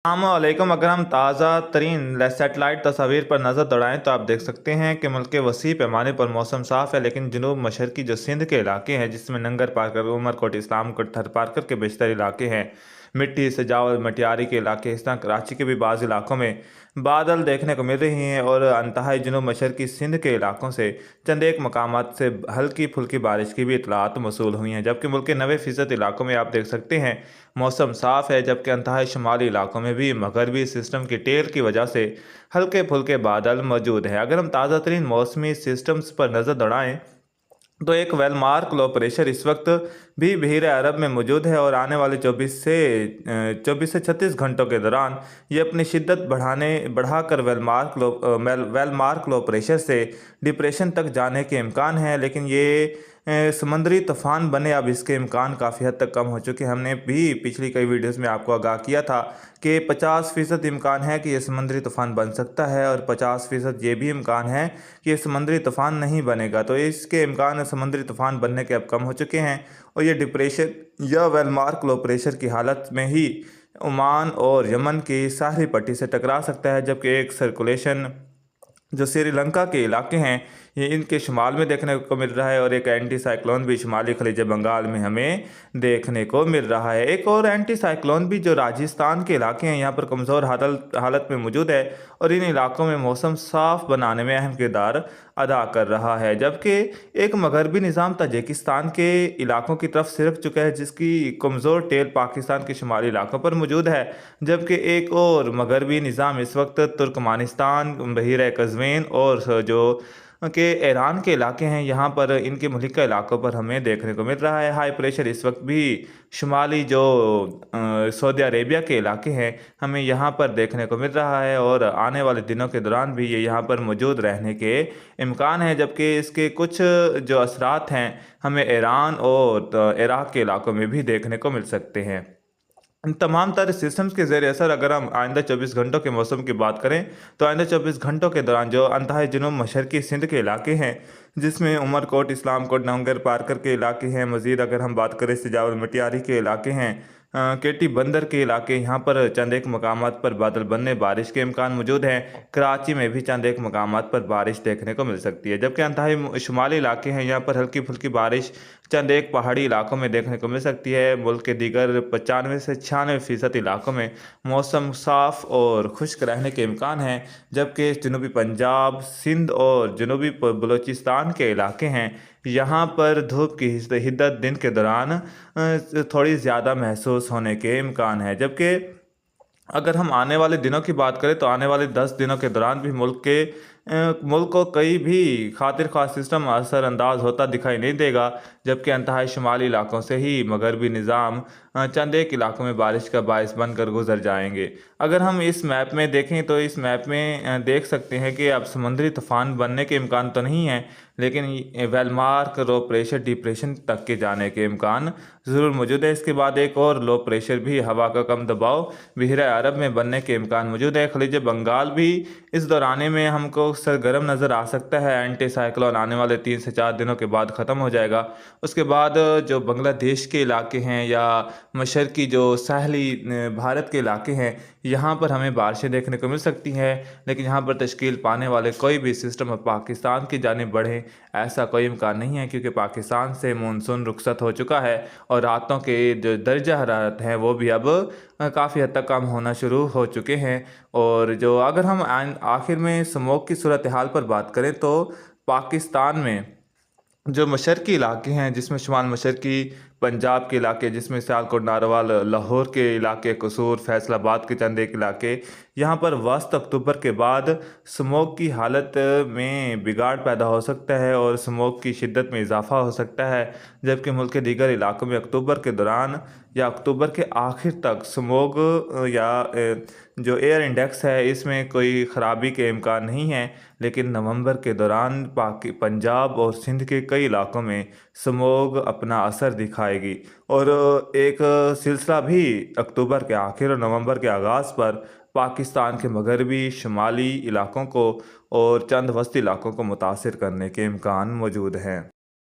अस्सलामुअलैकुम। अगर हम ताज़ा तरीन सैटेलाइट तस्वीर पर नज़र दौड़ाएं तो आप देख सकते हैं कि मुल्क के वसी पैमाने पर मौसम साफ़ है, लेकिन जनूब मशरकी जो सिंध के इलाके हैं, जिसमें नंगर पार्कर, उमरकोट, इस्लामकोट, थर पार्कर के बेशतर इलाके हैं, मिट्टी सजावल मटियारी के इलाके, इस तरह कराची के भी बाज़ इलाकों में बादल देखने को मिल रही हैं और अंतहाई जनूब मशरकी सिंध के इलाकों से चंद एक मकामात से हल्की फुल्की बारिश की भी इतलात मौसूल हुई हैं। जबकि मुल्क के 90% इलाकों में आप देख सकते हैं मौसम साफ़ है, जबकि अंतहाई शुमाली इलाकों में भी मगरबी सिस्टम की टेल की वजह से हल्के फुल्के बादल मौजूद हैं। अगर हम ताज़ा तरीन मौसमी सिस्टम्स पर नज़र दौड़ाएं तो एक वेलमार्क लो प्रेशर इस वक्त भी बहीर अरब में मौजूद है और आने वाले 24 से 36 घंटों के दौरान ये अपनी शिद्दत बढ़ाकर वेलमार्क लो प्रेशर से डिप्रेशन तक जाने के इम्कान है। लेकिन ये समंदरी तूफ़ान बने, अब इसके इम्कान काफ़ी हद तक कम हो चुके हैं। हमने भी पिछली कई वीडियोज़ में आपको आगाह किया था कि 50% इम्कान है कि यह समंदरी तूफ़ान बन सकता है और 50% ये भी इम्कान है कि यह समंदरी तूफ़ान नहीं बनेगा। तो इसके इम्कान समंदरी तूफ़ान बनने के अब कम हो चुके हैं और ये डिप्रेशन या वेलमार्क लो प्रेशर की हालत में ही ओमान और यमन की साहली पट्टी से टकरा सकता है। जबकि एक सर्कुलेशन जो श्रीलंका के इलाके हैं ये इनके शुमाल में देखने को मिल रहा है और एक एंटी साइक्लोन भी शुमाली खलीज बंगाल में हमें देखने को मिल रहा है। एक और एंटी साइक्लोन भी जो राजस्थान के इलाके हैं यहाँ पर कमज़ोर हालत में मौजूद है और इन इलाकों में मौसम साफ़ बनाने में अहम किरदार अदा कर रहा है। जबकि एक मगरबी निज़ाम ताजिकिस्तान के इलाकों की तरफ सिरक चुका है, जिसकी कमज़ोर टेल पाकिस्तान के शुमाली इलाकों पर मौजूद है। जबकि एक और मगरबी निज़ाम इस वक्त तुर्कमानिस्तान, बहीर कज़वीन और जो के ईरान के इलाके हैं यहाँ पर इनके मुल्का इलाकों पर हमें देखने को मिल रहा है। हाई प्रेशर इस वक्त भी शुमाली जो सऊदी अरेबिया के इलाके हैं हमें यहाँ पर देखने को मिल रहा है और आने वाले दिनों के दौरान भी ये यहाँ पर मौजूद रहने के इम्कान है। जबकि इसके कुछ जो असरात हैं हमें ईरान और इराक़ के इलाकों में भी देखने को मिल सकते हैं। इन तमाम तरह सिस्टम्स के ज़ेर असर अगर हम आइंदा 24 घंटों के मौसम की बात करें तो आइंदा 24 घंटों के दौरान जो अंतहाई जनूब मशरकी सिंध के इलाके हैं, जिसमें उमरकोट, इस्लामकोट, नंगर पार्कर के इलाके हैं, मज़ीद अगर हम बात करें सजावल मटियारी के इलाके हैं, केटी बंदर के इलाके, यहाँ पर चंद एक मकामात पर बादल बनने बारिश के इम्कान मौजूद हैं। कराची में भी चंद एक मकामात पर बारिश देखने को मिल सकती है। जबकि अंतहाई शुमाली इलाके हैं यहाँ पर हल्की फुल्की बारिश चंद एक पहाड़ी इलाकों में देखने को मिल सकती है। मुल्क के दीगर 95 से 96% इलाकों में मौसम साफ़ और खुश्क रहने के इम्कान हैं। जबकि जनूबी पंजाब, सिंध और जनूबी बलूचिस्तान के इलाके हैं यहाँ पर धूप की हिद्दत दिन के दौरान थोड़ी ज़्यादा महसूस होने के इम्कान है। जबकि अगर हम आने वाले दिनों की बात करें तो आने वाले 10 दिनों के दौरान भी मुल्क को कई भी खातिर ख़ास सिस्टम असरअंदाज होता दिखाई नहीं देगा। जबकि अंतहाई शुमाली इलाकों से ही मगरबी निज़ाम चंद एक इलाकों में बारिश का बायस बनकर गुजर जाएंगे। अगर हम इस मैप में देखें तो इस मैप में देख सकते हैं कि अब समुद्री तूफ़ान बनने के इम्कान तो नहीं है, लेकिन वेलमार्क लो प्रेशर डिप्रेशन तक के जाने के इम्कान ज़रूर मौजूद है। इसके बाद एक और लो प्रेशर भी हवा का कम दबाव बहीर अरब में बनने के इम्कान मौजूद है। खलीज बंगाल भी इस दौराने में हमको सरगर्म नज़र आ सकता है। एंटी साइक्लोन आने वाले 3 से 4 दिनों के बाद ख़त्म हो जाएगा। उसके बाद जो बांग्लादेश के इलाके हैं या मशरकी जो साहली भारत के इलाके हैं यहाँ पर हमें बारिशें देखने को मिल सकती हैं। लेकिन यहाँ पर तश्कील पाने वाले कोई भी सिस्टम पाकिस्तान की जानिब बढ़े ऐसा कोई इम्कान नहीं है, क्योंकि पाकिस्तान से मानसून रुखसत हो चुका है और रातों के जो दर्जा हरारत हैं वो भी अब काफ़ी हद तक कम होना शुरू हो चुके हैं। और जो अगर हम आखिर में स्मोक की सूरत हाल पर बात करें तो पाकिस्तान में जो मशरकी इलाके हैं, जिसमें शुमाल मशरकी पंजाब के इलाके, जिसमें सियालकोट, नारोवाल, लाहौर के इलाके, कसूर, फैसलाबाद के चंद एक इलाके, यहाँ पर वस्त अक्टूबर के बाद स्मोक की हालत में बिगाड़ पैदा हो सकता है और स्मोक की शिद्दत में इजाफा हो सकता है। जबकि मुल्क के दीगर इलाकों में अक्टूबर के दौरान या अक्टूबर के आखिर तक स्मोक या जो एयर इंडेक्स है इसमें कोई ख़राबी के इम्कान नहीं है। लेकिन नवंबर के दौरान पंजाब और सिंध के कई इलाकों में स्मोक अपना असर दिखाएगी और एक सिलसिला भी अक्टूबर के आखिर और नवंबर के आगाज़ पर पाकिस्तान के मगरबी शुमाली इलाकों को और चंद वस्ती इलाकों को मुतासिर करने के इम्कान मौजूद हैं।